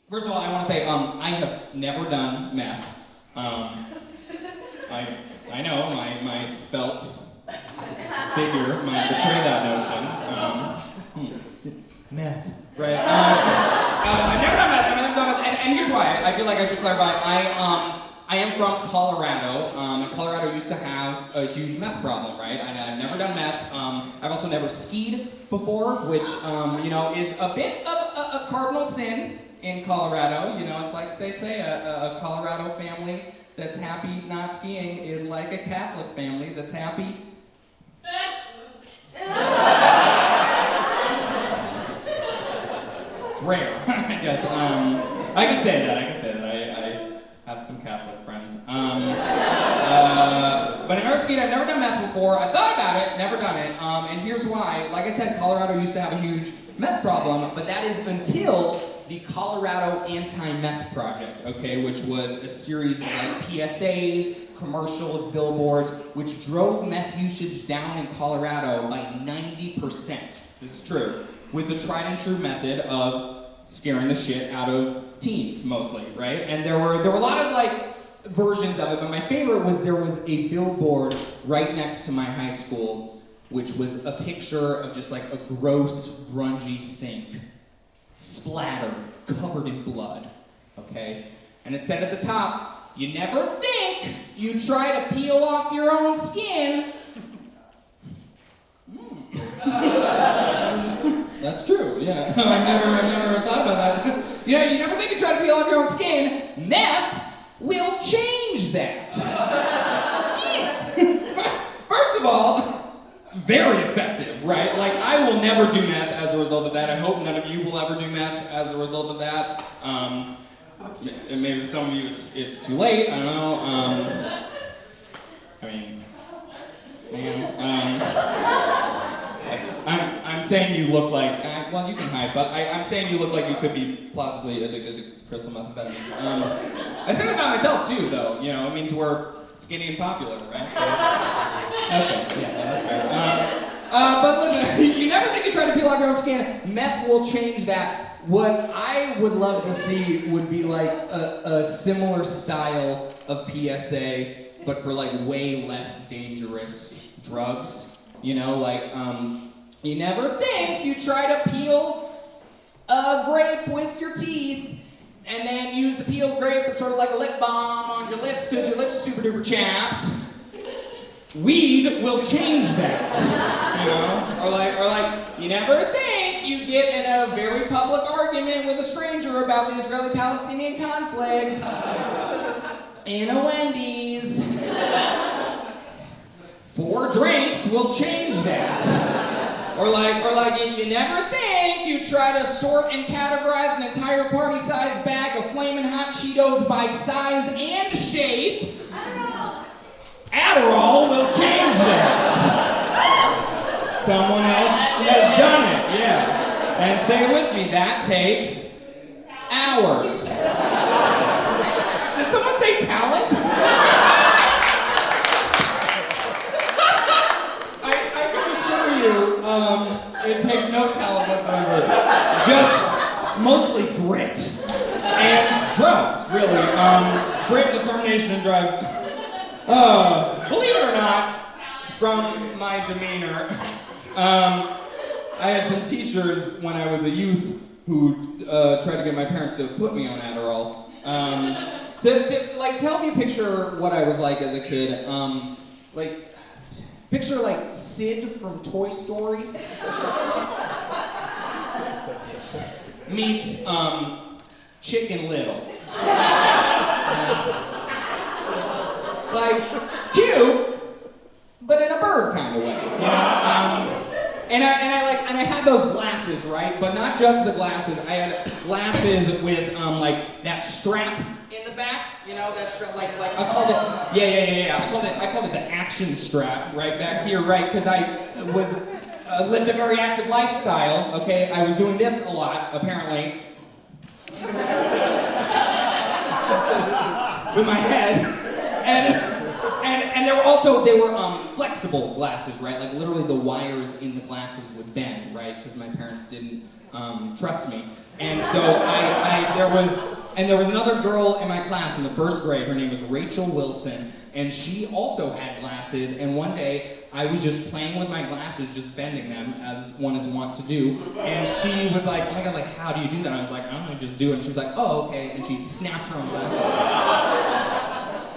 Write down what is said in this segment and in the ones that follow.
First of all, I want to say I have never done meth. I know my spelt figure might betray that notion. Meth. Right. I've never done meth. And here's why. I feel like I should clarify. I am from Colorado, and Colorado used to have a huge meth problem, right? And I've never done meth. I've also never skied before, which is a bit of a cardinal sin in Colorado. It's like they say, a Colorado family that's happy not skiing is like a Catholic family that's happy. It's rare, I guess. I can say that. I have some Catholic friends. But I've never skied. I've never done meth before. I've thought about it, never done it. And here's why. Like I said, Colorado used to have a huge meth problem, but that is until the Colorado Anti-meth Project, okay, which was a series of PSAs, commercials, billboards, which drove meth usage down in Colorado by 90%. This is true. With the tried and true method of scaring the shit out of teens, mostly, right? And there were a lot of versions of it, but my favorite was there was a billboard right next to my high school, which was a picture of just a gross, grungy sink, splattered, covered in blood, okay? And it said at the top, "You never think you try to peel off your own skin." That's true, yeah. I've never thought about that. You never think you try to peel off your own skin. Meth will change that. First of all, very effective, right? I will never do meth as a result of that. I hope none of you will ever do meth as a result of that. Maybe for some of you it's too late, I don't know. I'm saying you look like, well, you can hide, but I'm saying you look like you could be plausibly addicted to crystal methamphetamines. I said it about myself too, though. It means we're skinny and popular, right? So, okay, yeah, that's fair. But listen, you never think you try to peel off your own skin. Meth will change that. What I would love to see would be a similar style of PSA, but for way less dangerous drugs. You never think you try to peel a grape with your teeth and then use the peeled grape as sort of like a lip balm on your lips because your lips are super duper chapped. Weed will change that, Or you never think you get in a very public argument with a stranger about the Israeli-Palestinian conflict in a Wendy's. 4 drinks will change that. Or you never think you try to sort and categorize an entire party-sized bag of Flamin' Hot Cheetos by size and shape. Adderall will change that. Someone else has done it, yeah. And say it with me, that takes hours. Did someone say talent? It takes no talent whatsoever. Just mostly grit. And drugs, really. Grit, determination, and drugs. Believe it or not, from my demeanor, I had some teachers when I was a youth who tried to get my parents to put me on Adderall. To help you picture what I was like as a kid. Picture Sid from Toy Story meets Chicken Little. Cute, but in a bird kind of way. And I had those glasses, right? But not just the glasses. I had glasses with that strap in the back. That strap, I called it. Yeah. I called it the action strap, right back here, right? Because I lived a very active lifestyle. Okay, I was doing this a lot, apparently, with my head, And they were flexible glasses, right? Like literally the wires in the glasses would bend, right? Because my parents didn't trust me. And so there was another girl in my class in the first grade. Her name was Rachel Wilson, and she also had glasses. And one day I was just playing with my glasses, just bending them as one is wont to do. And she was like, "Oh my God, like how do you do that?" And I was like, "I'm gonna just do it." And she was like, "Oh, okay." And she snapped her own glasses.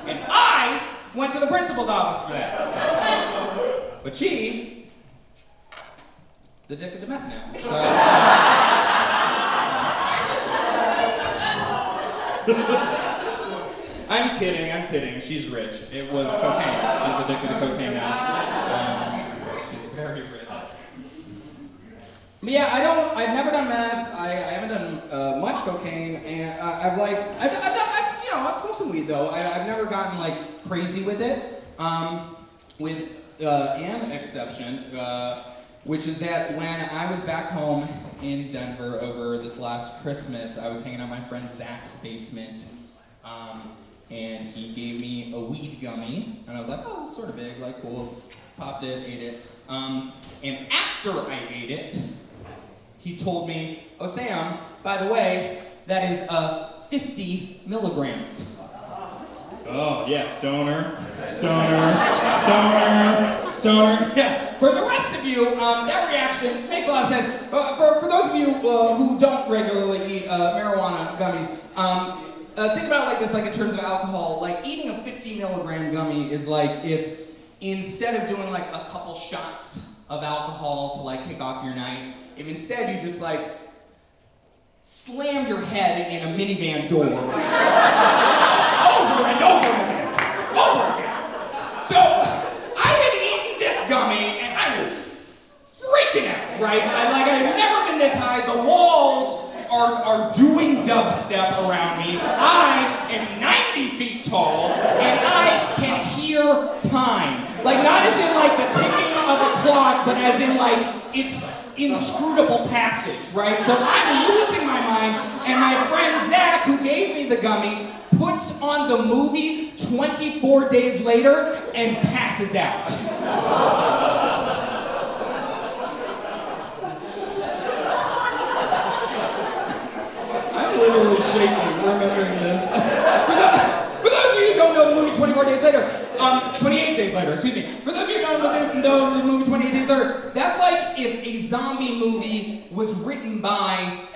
And I went to the principal's office for that. But she is addicted to meth now. So. I'm kidding. She's rich. It was cocaine. She's addicted to cocaine now. She's very rich. But yeah, I've never done meth. I haven't done much cocaine, and I've smoked some weed though. I've never gotten like crazy with it. With an exception, which is that when I was back home in Denver over this last Christmas, I was hanging out in my friend Zach's basement, and he gave me a weed gummy, and I was like, "Oh, this is sort of big, like cool." Popped it, ate it, and after I ate it, he told me, "Oh, Sam, by the way, that is 50 milligrams." Oh, yeah, stoner. Yeah, for the rest of you, that reaction makes a lot of sense. For those of you who don't regularly eat marijuana gummies, think about it like this, like in terms of alcohol. Like eating a 50 milligram gummy is like if instead of doing like a couple shots of alcohol to like kick off your night, if instead you just like slammed your head in a minivan door. Over and over again. So, I had eaten this gummy and I was freaking out, right? I've never been this high. The walls are doing dubstep around me. I am 90 feet tall and I can hear time. Like, not as in like the ticking of a clock, but as in like it's inscrutable passage, right? So I'm losing my mind, and my friend Zach, who gave me the gummy, puts on the movie 24 days later and passes out. I'm literally shaking remembering this. For those of you who don't know the movie 28 days later, excuse me. For those of you who don't know the movie 28 days later, that's like if a zombie movie was written by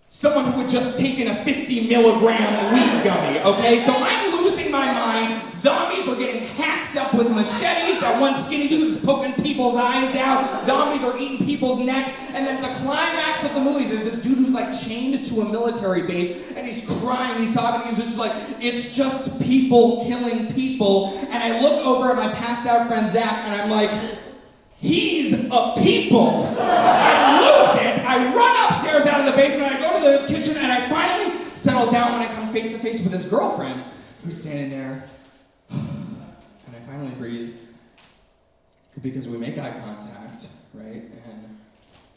someone who had just taken a 50 milligram weed gummy, okay? So I'm losing my mind. Zombies are getting hacked up with machetes. That one skinny dude is poking people's eyes out. Zombies are eating people's necks. And then the climax of the movie, there's this dude who's like chained to a military base, and he's crying, he's sobbing, he's just like, it's just people killing people. And I look over at my passed out friend Zach, and I'm like, he's a people. I lose it. I run upstairs out of the basement, and I go to the kitchen, and I finally settle down when I come face to face with his girlfriend, who's standing there. And I finally breathe, because we make eye contact, right? And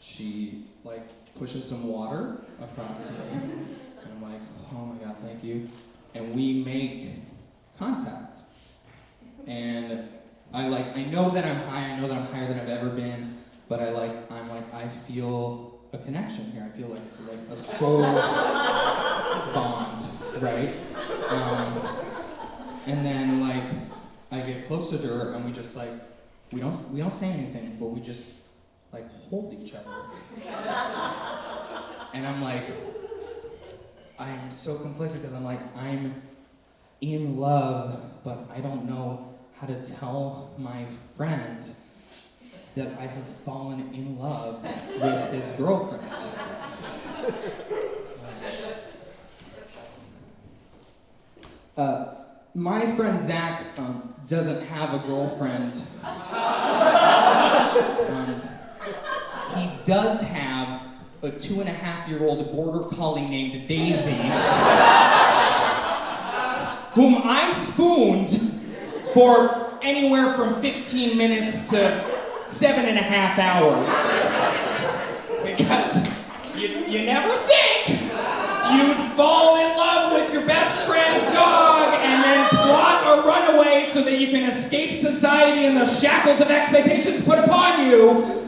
she like pushes some water across to me, and I'm like, oh my God, thank you. And we make contact. And I know that I'm high, I know that I'm higher than I've ever been, but I feel a connection here. I feel like it's like a soul bond, right? And then like I get closer to her and we just like we don't say anything, but we just like hold each other. And I'm like, I'm so conflicted because I'm like, I'm in love, but I don't know how to tell my friend that I have fallen in love with his girlfriend. My friend Zach doesn't have a girlfriend. He does have a 2.5-year-old border collie named Daisy, whom I spooned for anywhere from 15 minutes to 7.5 hours. Because you never think you'd fall in love with your best friend's dog and then plot a to run away so that you can escape society and the shackles of expectations put upon you,